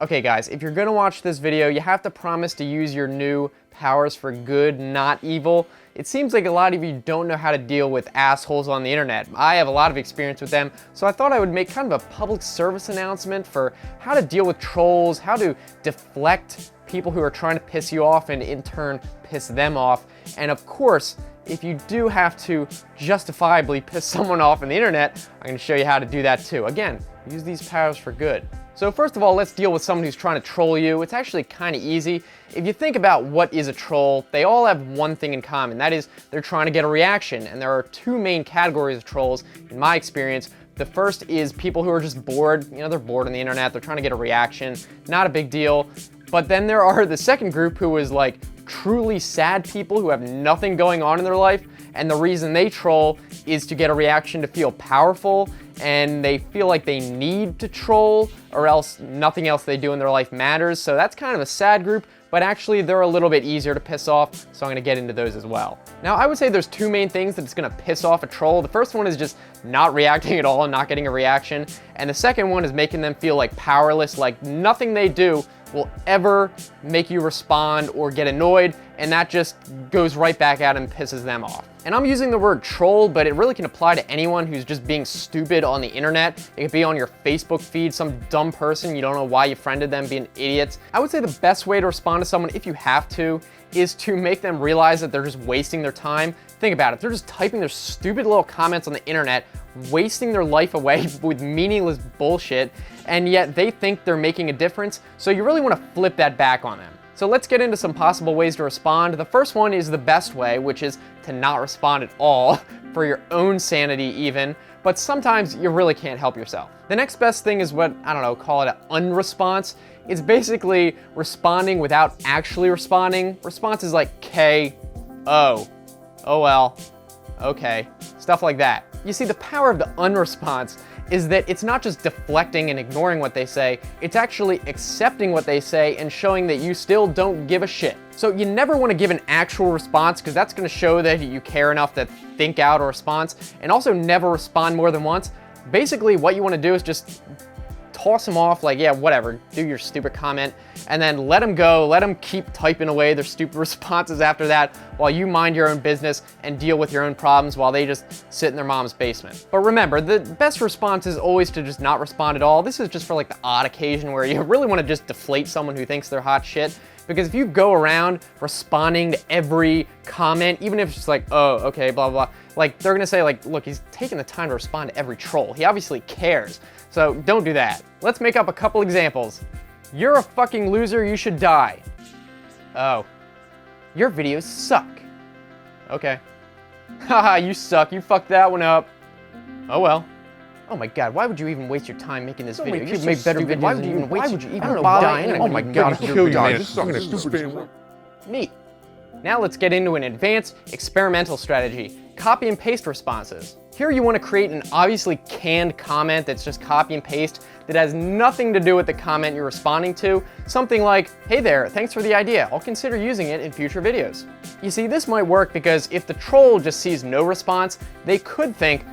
Okay guys, if you're gonna watch this video, you have to promise to use your new powers for good, not evil. It seems like a lot of you don't know how to deal with assholes on the internet. I have a lot of experience with them, so I thought I would make kind of a public service announcement for how to deal with trolls, how to deflect people who are trying to piss you off and in turn piss them off. And of course, if you do have to justifiably piss someone off on the internet, I'm gonna show you how to do that too. Again, use these powers for good. So first of all, let's deal with someone who's trying to troll you. It's actually kind of easy. If you think about what is a troll, they all have one thing in common. That is, they're trying to get a reaction. And there are two main categories of trolls, in my experience. The first is people who are just bored. You know, they're bored on the internet. They're trying to get a reaction. Not a big deal. But then there are the second group who is like truly sad people who have nothing going on in their life. And the reason they troll is to get a reaction, to feel powerful, and they feel like they need to troll or else nothing else they do in their life matters. So that's kind of a sad group, but actually they're a little bit easier to piss off, so I'm gonna get into those as well. Now, I would say there's two main things that's gonna piss off a troll. The first one is just not reacting at all and not getting a reaction. And the second one is making them feel like powerless, like nothing they do will ever make you respond or get annoyed, and that just goes right back at them and pisses them off. And I'm using the word troll, but it really can apply to anyone who's just being stupid on the internet. It could be on your Facebook feed, some dumb person, you don't know why you friended them, being idiots. I would say the best way to respond to someone, if you have to, is to make them realize that they're just wasting their time. Think about it, they're just typing their stupid little comments on the internet, wasting their life away with meaningless bullshit, and yet they think they're making a difference. So you really want to flip that back on them. So let's get into some possible ways to respond. The first one is the best way, which is to not respond at all, for your own sanity even, but sometimes you really can't help yourself. The next best thing is what, I don't know, call it an unresponse. It's basically responding without actually responding. Response is like K, O, oh well, okay, stuff like that. You see, the power of the unresponse is that it's not just deflecting and ignoring what they say, it's actually accepting what they say and showing that you still don't give a shit. So you never want to give an actual response, because that's going to show that you care enough to think out a response, and also never respond more than once. Basically, what you want to do is just toss them off, like, yeah, whatever, do your stupid comment, and then let them go, let them keep typing away their stupid responses after that, while you mind your own business and deal with your own problems while they just sit in their mom's basement. But remember, the best response is always to just not respond at all. This is just for like the odd occasion where you really want to just deflate someone who thinks they're hot shit. Because if you go around responding to every comment, even if it's just like, oh, okay, blah, blah, blah, like they're gonna say like, look, he's taking the time to respond to every troll. He obviously cares. So don't do that. Let's make up a couple examples. You're a fucking loser, you should die. Oh, your videos suck. Okay. Haha, you suck, you fucked that one up. Oh well. Oh my god, why would you even waste your time making this video? You could make better videos. Why would you even bother? Oh my god, I'll kill you, man. This is fucking stupid. Neat. Now let's get into an advanced experimental strategy. Copy and paste responses. Here you want to create an obviously canned comment that's just copy and paste that has nothing to do with the comment you're responding to. Something like, hey there, thanks for the idea. I'll consider using it in future videos. You see, this might work because if the troll just sees no response, they could think,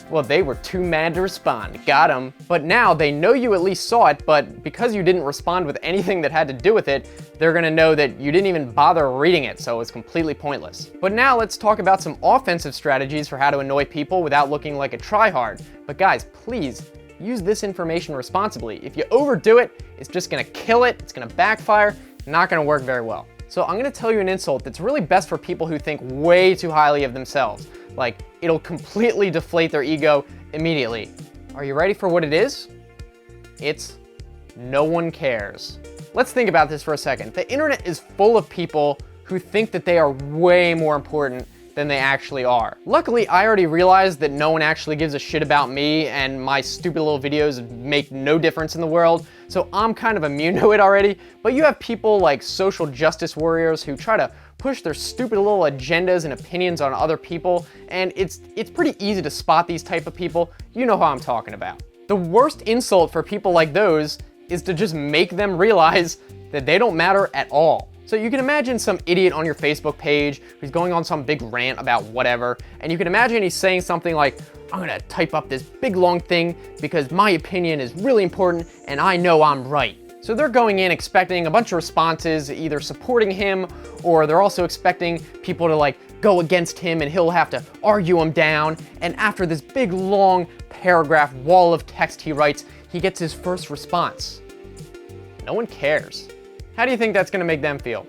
well, they were too mad to respond, got 'em. But now they know you at least saw it, but because you didn't respond with anything that had to do with it, they're gonna know that you didn't even bother reading it, so it's completely pointless. But now let's talk about some offensive strategies for how to annoy people without looking like a tryhard. But guys, please, use this information responsibly. If you overdo it, it's just gonna kill it, it's gonna backfire, not gonna work very well. So I'm gonna tell you an insult that's really best for people who think way too highly of themselves. Like, it'll completely deflate their ego immediately. Are you ready for what it is? It's no one cares. Let's think about this for a second. The internet is full of people who think that they are way more important than they actually are. Luckily, I already realized that no one actually gives a shit about me and my stupid little videos make no difference in the world, so I'm kind of immune to it already. But you have people like social justice warriors who try to push their stupid little agendas and opinions on other people, and it's pretty easy to spot these type of people. You know how I'm talking about. The worst insult for people like those is to just make them realize that they don't matter at all. So you can imagine some idiot on your Facebook page who's going on some big rant about whatever, and you can imagine he's saying something like, I'm gonna type up this big long thing because my opinion is really important and I know I'm right. So they're going in expecting a bunch of responses, either supporting him, or they're also expecting people to like go against him and he'll have to argue them down. And after this big long paragraph wall of text he writes, he gets his first response. No one cares. How do you think that's gonna make them feel?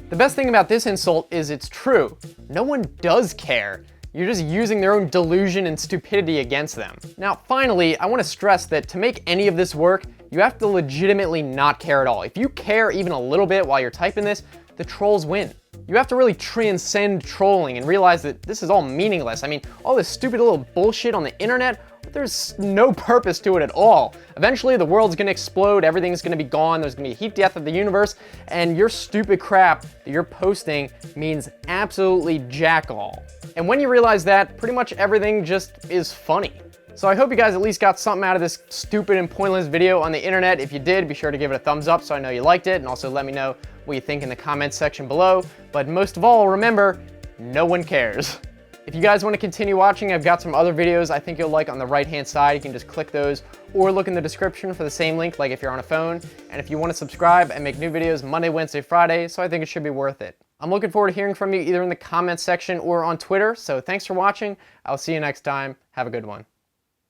The best thing about this insult is it's true. No one does care. You're just using their own delusion and stupidity against them. Now, finally, I want to stress that to make any of this work, you have to legitimately not care at all. If you care even a little bit while you're typing this, the trolls win. You have to really transcend trolling and realize that this is all meaningless. I mean, all this stupid little bullshit on the internet, there's no purpose to it at all. Eventually, the world's gonna explode, everything's gonna be gone, there's gonna be a heat death of the universe, and your stupid crap that you're posting means absolutely jack all. And when you realize that, pretty much everything just is funny. So I hope you guys at least got something out of this stupid and pointless video on the internet. If you did, be sure to give it a thumbs up so I know you liked it, and also let me know what you think in the comments section below. But most of all, remember, no one cares. If you guys want to continue watching, I've got some other videos I think you'll like on the right-hand side. You can just click those or look in the description for the same link, like if you're on a phone. And if you want to subscribe, I make new videos Monday, Wednesday, Friday, so I think it should be worth it. I'm looking forward to hearing from you either in the comments section or on Twitter. So thanks for watching. I'll see you next time. Have a good one.